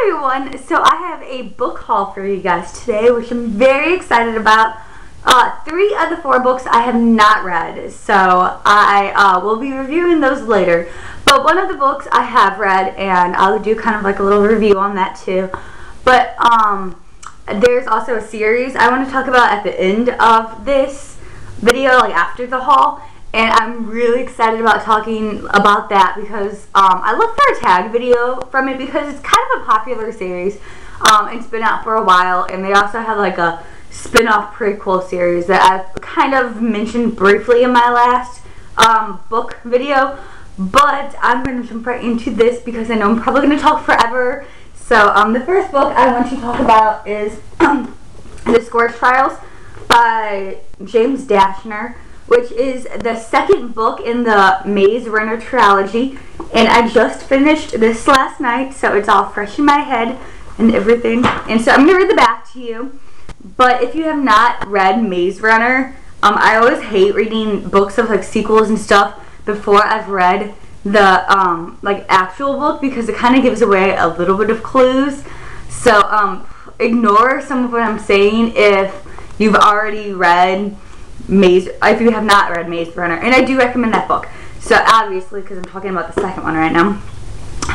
everyone, so I have a book haul for you guys today, which I'm very excited about. 3 of the 4 books I have not read, so I will be reviewing those later. But one of the books I have read, and I'll do kind of like a little review on that too. But there's also a series I want to talk about at the end of this video, like after the haul. And I'm really excited about talking about that because I looked for a tag video from it because it's kind of a popular series. It's been out for a while, and they also have like a spin-off prequel series that I've kind of mentioned briefly in my last book video. But I'm going to jump right into this because I know I'm probably going to talk forever. So the first book I want to talk about is The Scorch Trials by James Dashner, which is the second book in the Maze Runner trilogy, and I just finished this last night, so it's all fresh in my head and everything. And so I'm going to read the back to you. But if you have not read Maze Runner, I always hate reading books of like sequels and stuff before I've read the like actual book because it kind of gives away a little bit of clues. So ignore some of what I'm saying if you've already read if you have not read Maze Runner, and I do recommend that book. So obviously, because I'm talking about the second one right now.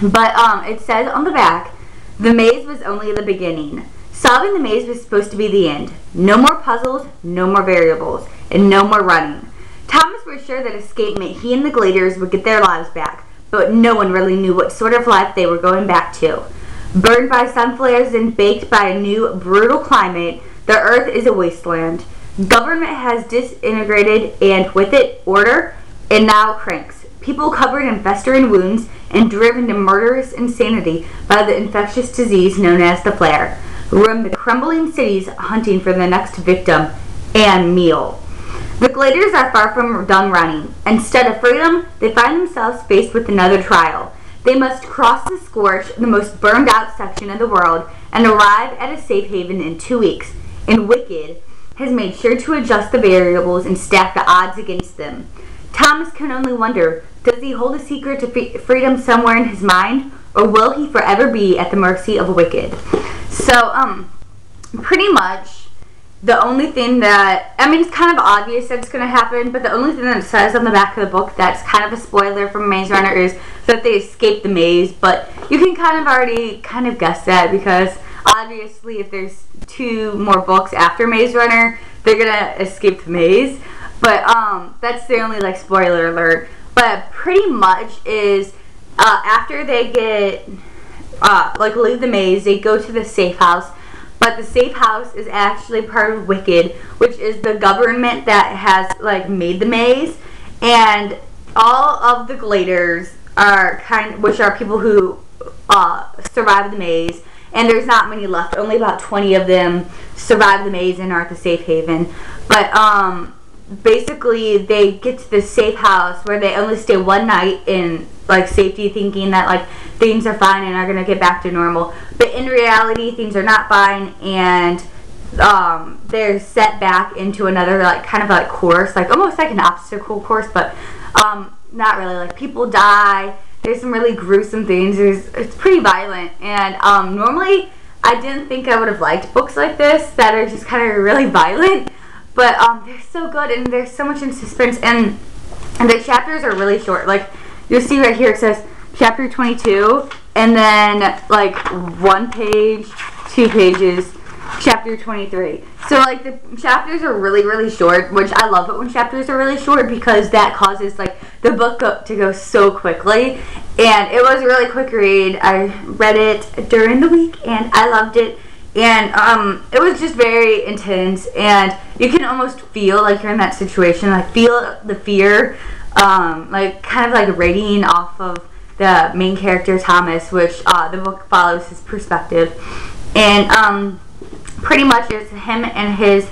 But it says on the back, the maze was only the beginning. Solving the maze was supposed to be the end. No more puzzles, no more variables, and no more running. Thomas was sure that escape meant he and the Gladers would get their lives back, but no one really knew what sort of life they were going back to. Burned by sun flares and baked by a new, brutal climate, the earth is a wasteland. Government has disintegrated, and with it, order, and now cranks. People covered in festering wounds and driven to murderous insanity by the infectious disease known as the flare. Roam the crumbling cities hunting for the next victim and meal. The Gladers are far from done running. Instead of freedom, they find themselves faced with another trial. They must cross the Scorch, the most burned out section of the world, and arrive at a safe haven in 2 weeks. And Wicked has made sure to adjust the variables and stack the odds against them. Thomas can only wonder, does he hold a secret to freedom somewhere in his mind, or will he forever be at the mercy of Wicked? So, pretty much, the only thing that, I mean, it's kind of obvious that it's going to happen, but the only thing that it says on the back of the book that's kind of a spoiler from Maze Runner is that they escape the maze, but you can kind of already guess that because obviously if there's 2 more books after Maze Runner, they're going to escape the maze, but that's the only like spoiler alert. But pretty much is after they get leave the maze, they go to the safe house. But the safe house is actually part of Wicked, which is the government that has like made the maze, and all of the Gladers are which are people who survive the maze, and there's not many left. Only about 20 of them survive the maze and are at the safe haven. But basically they get to the safe house where they only stay 1 night in like safety, thinking that like things are fine and are gonna get back to normal. But in reality, things are not fine, and they're set back into another like kind of like course, like almost like an obstacle course, but not really. Like people die. There's some really gruesome things. It's pretty violent, and normally I didn't think I would have liked books like this that are just kind of really violent, but they're so good, and there's so much in suspense, and the chapters are really short. Like you'll see right here, it says chapter 22, and then like 1 page, 2 pages, chapter 23. So like the chapters are really short, which I love it when chapters are really short because that causes like the book to go so quickly. And it was a really quick read. I read it during the week and I loved it. And it was just very intense, and you can almost feel like you're in that situation, like feel the fear, like kind of like radiating off of the main character Thomas, which the book follows his perspective. And pretty much it's him and his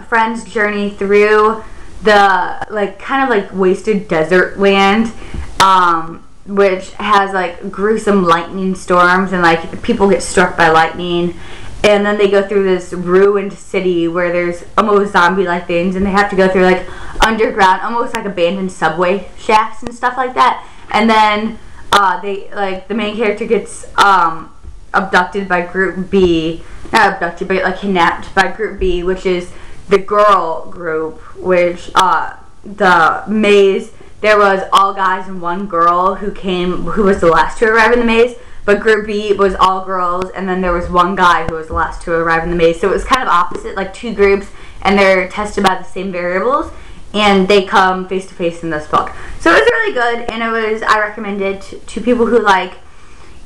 friend's journey through the like kind of like wasted desert land, which has like gruesome lightning storms, and like people get struck by lightning, and then they go through this ruined city where there's almost zombie like things, and they have to go through like underground, almost like abandoned subway shafts and stuff like that. And then they like the main character gets abducted by Group B. Not abducted, but like kidnapped by Group B, which is the girl group, which the maze, there was all guys and one girl who was the last to arrive in the maze, but Group B was all girls, and then there was one guy who was the last to arrive in the maze. So it was kind of opposite, like two groups, and they're tested by the same variables, and they come face to face in this book. So it was really good, and I recommend it to people who like,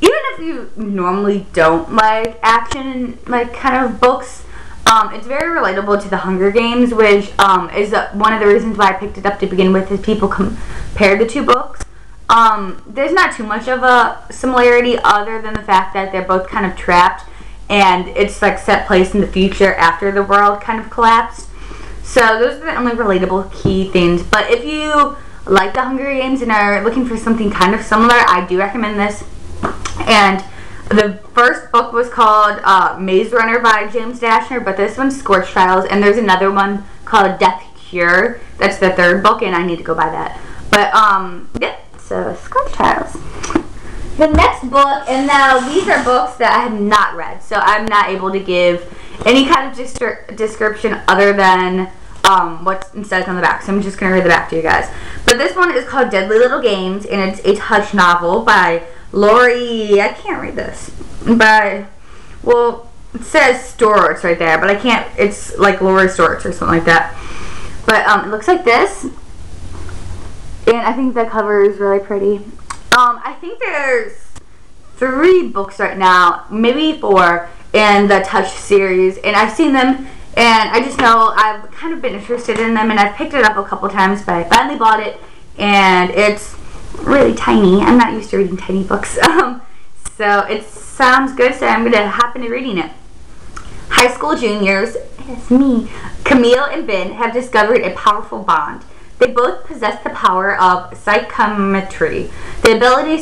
even if you normally don't like action like kind of books, it's very relatable to the Hunger Games, which is one of the reasons why I picked it up to begin with, is people compared the two books. There's not too much of a similarity other than the fact that they're both kind of trapped, and it's like set place in the future after the world kind of collapsed. So those are the only relatable key things. But if you like the Hunger Games and are looking for something kind of similar, I do recommend this. And the first book was called Maze Runner by James Dashner, but this one's Scorch Trials, and there's another one called Death Cure. That's the third book, and I need to go buy that. But yeah, so Scorch Trials. The next book, and now these are books that I have not read, so I'm not able to give any kind of description other than what's said on the back. So I'm just going to read the back to you guys. But this one is called Deadly Little Games, and it's a touch novel by Lori, I can't read this, well, it says Storch right there, but I can't, it's like Lori Storch or something like that. But it looks like this, and I think the cover is really pretty. I think there's 3 books right now, maybe 4, in the Touch series, and I've seen them, and I just know I've kind of been interested in them, and I've picked it up a couple times, but I finally bought it, and it's really tiny. I'm not used to reading tiny books. So it sounds good, so I'm going to hop into reading it. High school juniors, it's me, Camille and Ben, have discovered a powerful bond. They both possess the power of psychometry, the ability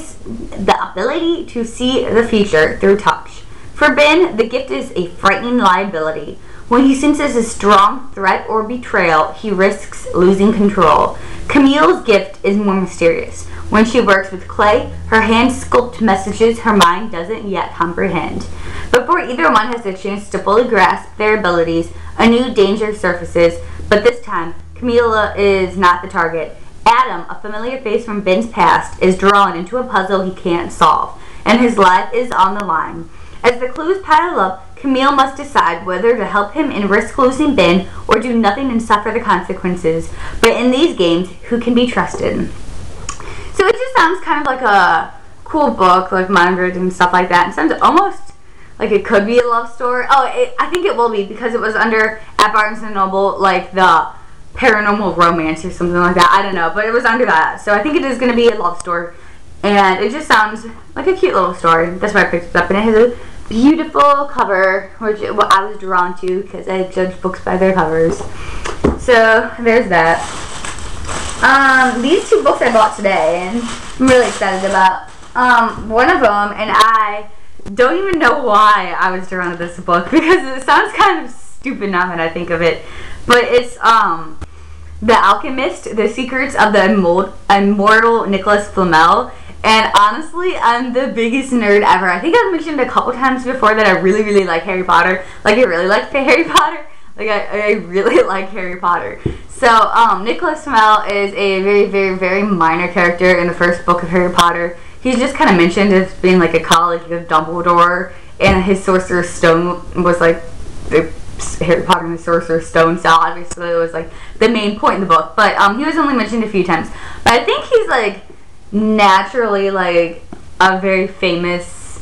to see the future through touch. For Ben, the gift is a frightening liability. When he senses a strong threat or betrayal, he risks losing control. Camille's gift is more mysterious. When she works with clay, her hands sculpt messages her mind doesn't yet comprehend. Before either one has a chance to fully grasp their abilities, a new danger surfaces, but this time, Camilla is not the target. Adam, a familiar face from Ben's past, is drawn into a puzzle he can't solve, and his life is on the line. As the clues pile up, Camille must decide whether to help him and risk losing Ben, or do nothing and suffer the consequences. But in these games, who can be trusted? So it just sounds kind of like a cool book, like Mindred and stuff like that. It sounds almost like it could be a love story. Oh, I think it will be, because it was under, at Barnes & Noble, like the paranormal romance or something like that. I don't know, but it was under that. So I think it is going to be a love story. And it just sounds like a cute little story. That's why I picked it up. And it has a beautiful cover, which I was drawn to because I judge books by their covers. So there's that. These 2 books I bought today, and I'm really excited about. One of them, and I don't even know why I was drawn to this book, because it sounds kind of stupid now that I think of it. But it's The Alchemist: The Secrets of the Immortal Nicholas Flamel. And honestly, I'm the biggest nerd ever. I think I've mentioned a couple times before that I really, really like Harry Potter. Like, I really like Harry Potter. Like, I really like Harry Potter. So, Nicholas Flamel is a very, very, very minor character in the first book of Harry Potter. He's just kind of mentioned as being like a colleague of Dumbledore, and his Sorcerer's Stone was like the Harry Potter and the Sorcerer's Stone, so obviously it was like the main point in the book. But he was only mentioned a few times. But I think he's like naturally like a very famous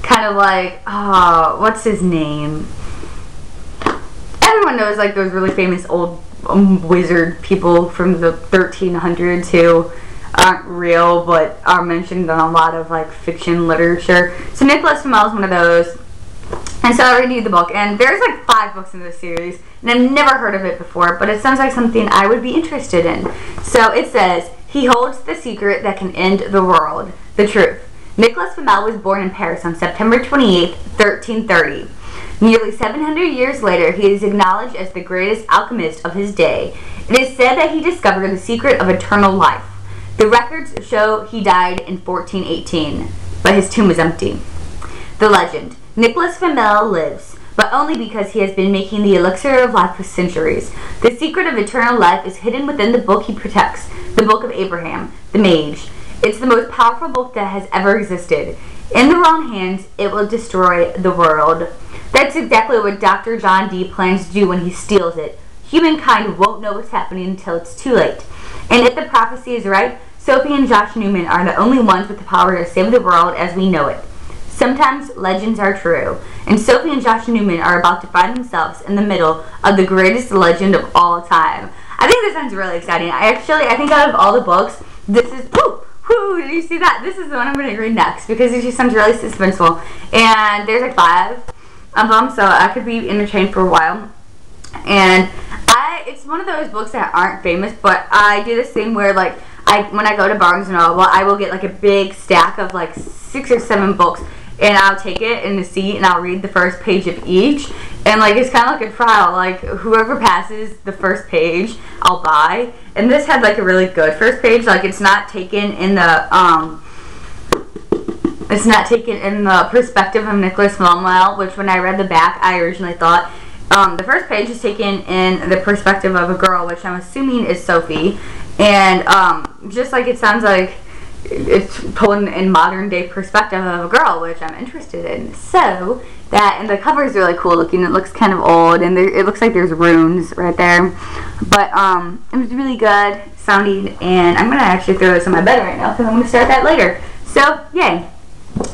kind of like, what's his name? Everyone knows like those really famous old wizard people from the 1300s who aren't real but are mentioned in a lot of like fiction literature. So Nicholas Flamel is one of those. And so I reviewed the book, and there's like 5 books in this series, and I've never heard of it before, but it sounds like something I would be interested in. So it says, he holds the secret that can end the world, the truth. Nicholas Flamel was born in Paris on September 28, 1330. Nearly 700 years later, he is acknowledged as the greatest alchemist of his day. It is said that he discovered the secret of eternal life. The records show he died in 1418, but his tomb was empty. The legend. Nicholas Flamel lives, but only because he has been making the elixir of life for centuries. The secret of eternal life is hidden within the book he protects, the Book of Abraham, the Mage. It's the most powerful book that has ever existed. In the wrong hands, it will destroy the world. That's exactly what Dr. John Dee plans to do when he steals it. Humankind won't know what's happening until it's too late. And if the prophecy is right, Sophie and Josh Newman are the only ones with the power to save the world as we know it. Sometimes legends are true, and Sophie and Josh Newman are about to find themselves in the middle of the greatest legend of all time. I think this sounds really exciting. I think out of all the books, this is, did you see that? This is the one I'm going to read next because it just sounds really suspenseful. And there's like 5 of them, so I could be entertained for a while. And it's one of those books that aren't famous, but I do this thing where like, when I go to Barnes & Noble, I will get like a big stack of like 6 or 7 books, and I'll take it in the seat and I'll read the first page of each, and like it's kind of like a trial, like whoever passes the first page I'll buy. And this had like a really good first page, like it's not taken in the perspective of Nicholas Flamel, which when I read the back I originally thought the first page is taken in the perspective of a girl, which I'm assuming is Sophie, and just like it sounds like it's told in modern day perspective of a girl, which I'm interested in. So that, and the cover is really cool looking. It looks kind of old, and it looks like there's runes right there. But it was really good sounding, and I'm gonna actually throw this on my bed right now because I'm gonna start that later. So yay!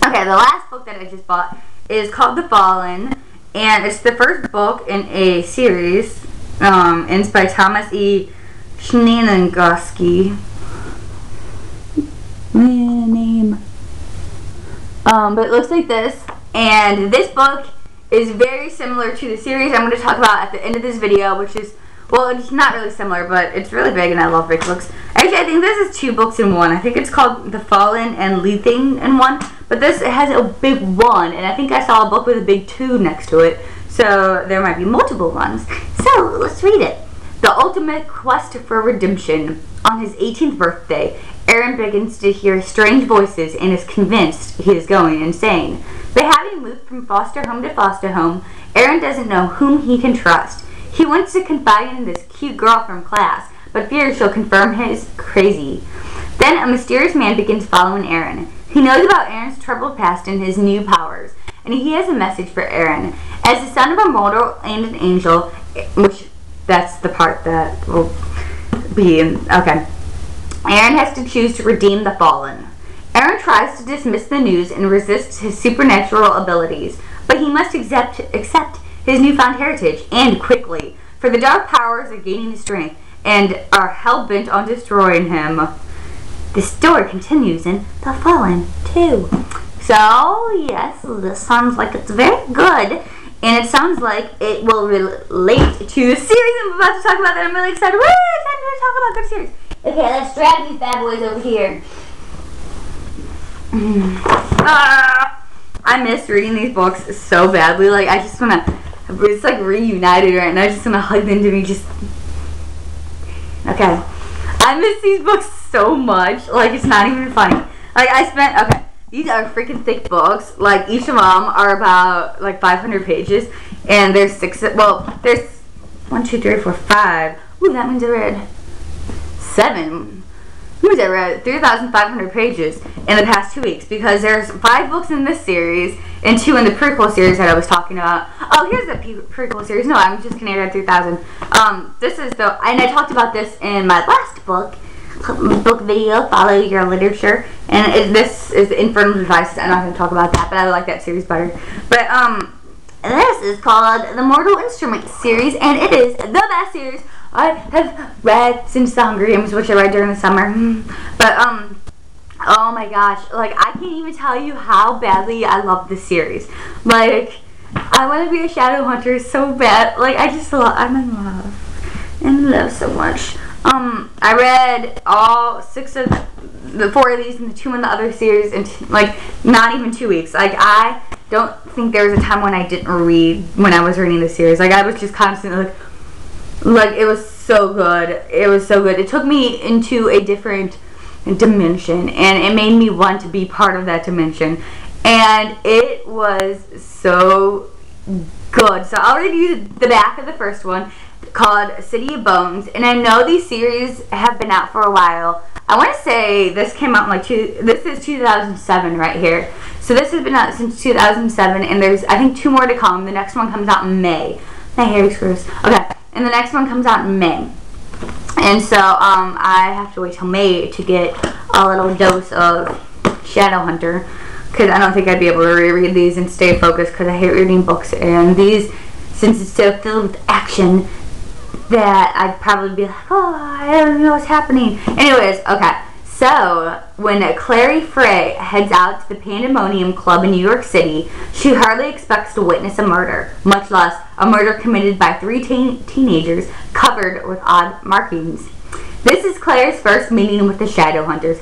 Okay, the last book that I just bought is called The Fallen, and it's the first book in a series, and it's by Thomas E. Schnanengoski. Name. But it looks like this, and this book is very similar to the series I'm going to talk about at the end of this video, which is, well, it's not really similar, but it's really big, and I love big books. Actually, I think this is 2 books in one. I think it's called The Fallen and Leaping in one, but this has a big 1, and I think I saw a book with a big 2 next to it, so there might be multiple ones. So let's read it. The ultimate quest for redemption. On his 18th birthday, Aaron begins to hear strange voices and is convinced he is going insane. But having moved from foster home to foster home, Aaron doesn't know whom he can trust. He wants to confide in this cute girl from class, but fears she'll confirm his crazy. Then a mysterious man begins following Aaron. He knows about Aaron's troubled past and his new powers, and he has a message for Aaron. As the son of a mortal and an angel, which that's the part that will be in, okay. Aaron has to choose to redeem the fallen. Aaron tries to dismiss the news and resists his supernatural abilities, but he must accept his newfound heritage, and quickly, for the dark powers are gaining his strength and are hell-bent on destroying him. The story continues in The Fallen 2. So, yes, this sounds like it's very good, and it sounds like it will relate to the series I'm about to talk about that I'm really excited. Woo! It's time to talk about good series. Okay, let's drag these bad boys over here. I miss reading these books so badly. Like, I just want to, it's like reunited right now. I just want to hug them to me. Just, okay. I miss these books so much. Like, it's not even funny. Like, okay. These are freaking thick books. Like, each of them are about, like, 500 pages. And there's 6, well, there's 1, 2, 3, 4, 5. Ooh, that means I read 7. That means I read 3,500 pages in the past 2 weeks. Because there's 5 books in this series and 2 in the prequel series that I was talking about. Oh, here's the prequel series. No, I'm just kidding. I read 3,000. This is the, and I talked about this in my last book video, Follow Your Literature, and this is Infernal Devices. I'm not going to talk about that, but I like that series better. But this is called the Mortal Instruments series, and it is the best series I have read since The Hunger Games, which I read during the summer. But oh my gosh, like, I can't even tell you how badly I love this series. Like, I want to be a shadow hunter so bad. Like, I'm in love. I'm in love so much. I read all 6 of the 4 of these and the 2 in the other series in like not even 2 weeks. Like, I don't think there was a time when I didn't read when I was reading the series. Like, I was just constantly like it was so good. It was so good. It took me into a different dimension, and it made me want to be part of that dimension. and it was so good. So I'll read you the back of the first one, called City of Bones, and I know these series have been out for a while. I want to say this came out in like this is 2007 right here. So this has been out since 2007, and there's, I think, 2 more to come. The next one comes out in May. My hair screws. Okay, and the next one comes out in May. And so I have to wait till May to get a little dose of Shadowhunter, because I don't think I'd be able to reread these and stay focused, because I hate reading books, and these, since it's so filled with action, that I'd probably be like, oh, I don't know what's happening. Anyways, okay. So, when Clary Frey heads out to the Pandemonium Club in New York City, she hardly expects to witness a murder, much less a murder committed by 3 teenagers covered with odd markings. This is Claire's first meeting with the Shadowhunters,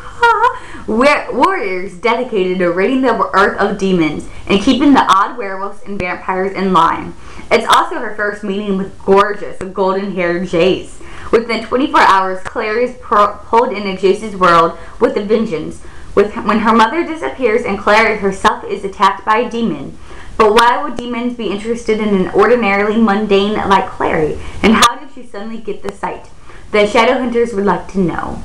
warriors dedicated to ridding the earth of demons and keeping the odd werewolves and vampires in line. It's also her first meeting with gorgeous, golden-haired Jace. Within 24 hours, Claire is pulled into Jace's world with a vengeance. When her mother disappears and Claire herself is attacked by a demon. But why would demons be interested in an ordinarily mundane like Clary? And how did she suddenly get the sight? The Shadowhunters would like to know.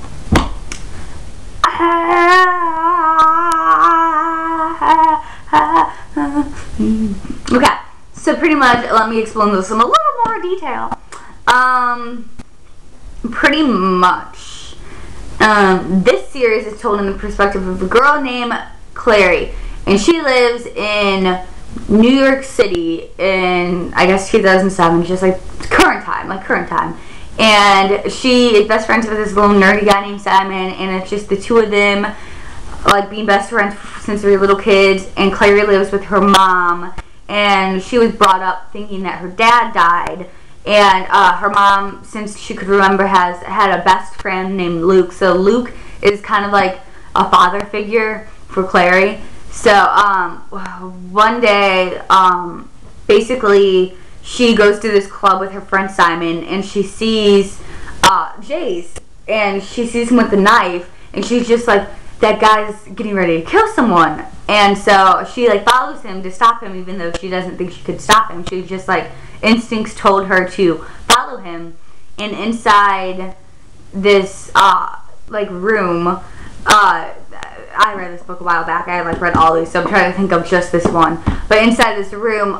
Okay, so pretty much, let me explain this in a little more detail. Pretty much, this series is told in the perspective of a girl named Clary, and she lives in New York City in, I guess, 2007, just like current time. And she is best friends with this little nerdy guy named Simon, and it's just the two of them, like, being best friends since they were little kids. And Clary lives with her mom, and she was brought up thinking that her dad died. And her mom, since she could remember, has had a best friend named Luke. So Luke is kind of like a father figure for Clary. So one day, basically, she goes to this club with her friend Simon, and she sees Jace, and she sees him with a knife, and she's just like, that guy's getting ready to kill someone. And so she like follows him to stop him, even though she doesn't think she could stop him. She just like, instincts told her to follow him. And inside this like room, I read this book a while back. I like read all these, so I'm trying to think of just this one. But inside this room,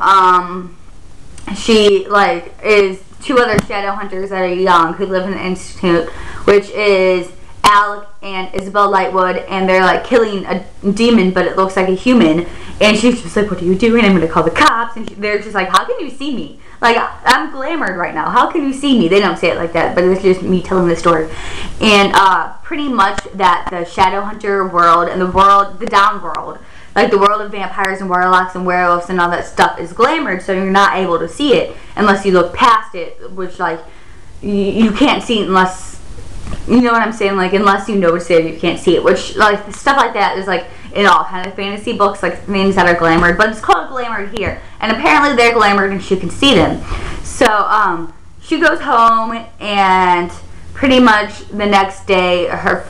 she like is 2 other Shadowhunters that are young who live in the Institute, which is Alec and Isabel Lightwood, and they're like killing a demon, but it looks like a human. And she's just like, what are you doing? I'm gonna call the cops. And they're just like, how can you see me? Like, I'm glamored right now. How can you see me? They don't say it like that, but it's just me telling the story. And pretty much that the Shadowhunter world and the down world, like the world of vampires and warlocks and werewolves and all that stuff, is glamored, so you're not able to see it unless you look past it, which like you can't see it unless, you know what I'm saying, like unless you notice it, you can't see it, which like stuff like that is like in all kind of fantasy books, like things that are glamored, but it's called glamored here, and apparently they're glamored and she can see them. So she goes home, and pretty much the next day her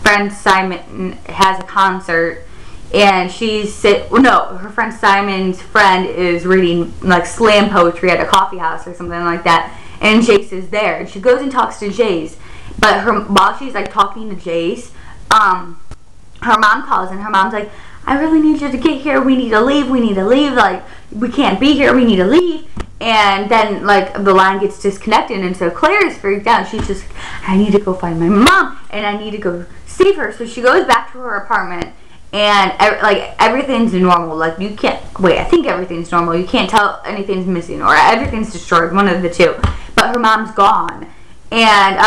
friend Simon has a concert, and her friend Simon's friend is reading like slam poetry at a coffee house or something like that, and Jace is there, and she goes and talks to Jace. But while she's like talking to Jace, her mom calls, and her mom's like, I really need you to get here. We need to leave. Like, we can't be here. We need to leave. And then like the line gets disconnected, and so Claire is freaked out. She's just, I need to go find my mom, and I need to go save her. So she goes back to her apartment, and like everything's normal. Like you can't wait. I think everything's normal. You can't tell anything's missing or everything's destroyed. One of the two. But her mom's gone. And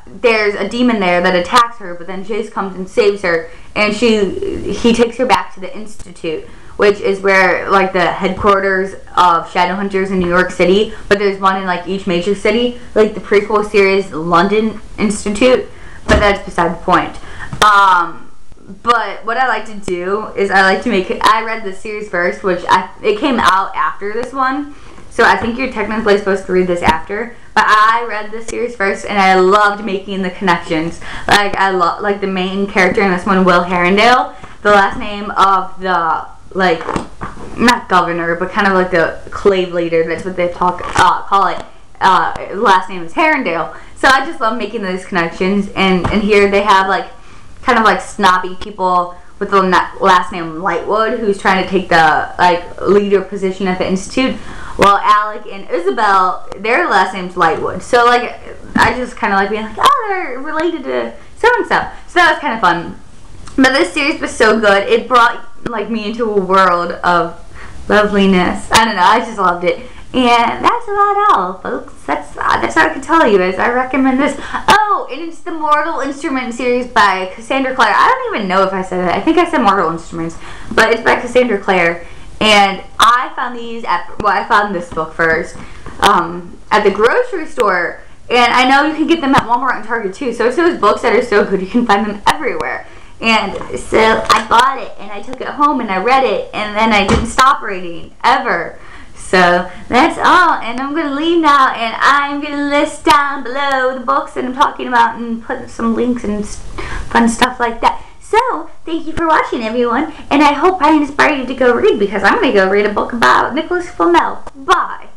there's a demon there that attacks her, but then Jace comes and saves her, and he takes her back to the Institute, which is where like the headquarters of Shadowhunters in New York City, but there's one in like each major city, like the prequel series London Institute, but that's beside the point. But what I like to do is I read the series first, which it came out after this one. So I think you're technically supposed to read this after, but I read the series first, and I loved making the connections. Like I love like the main character in this one, Will Herondale. The last name of the like, not governor, but kind of like the clave leader. That's what they call it. Last name is Herondale. So I just love making those connections. And here they have like kind of like snobby people with the last name Lightwood, who's trying to take the like leader position at the institute, while Alec and Isabel, their last name's Lightwood. So like I just kind of like being like, oh, they're related to so and so. So that was kind of fun. But this series was so good. It brought like me into a world of loveliness. I don't know. I just loved it. And that's about all, folks. That's all I can tell you is I recommend this. Oh, and it's the Mortal Instruments series by Cassandra Clare. I don't even know if I said that. I think I said Mortal Instruments, but it's by Cassandra Clare. And I found these I found this book first at the grocery store. And I know you can get them at Walmart and Target too. So it's those books that are so good, you can find them everywhere. And so I bought it and I took it home and I read it, and then I didn't stop reading ever. So that's all, and I'm going to leave now, and I'm going to list down below the books that I'm talking about and put some links and fun stuff like that. So, thank you for watching, everyone, and I hope I inspired you to go read, because I'm going to go read a book about Nicholas Flamel. Bye!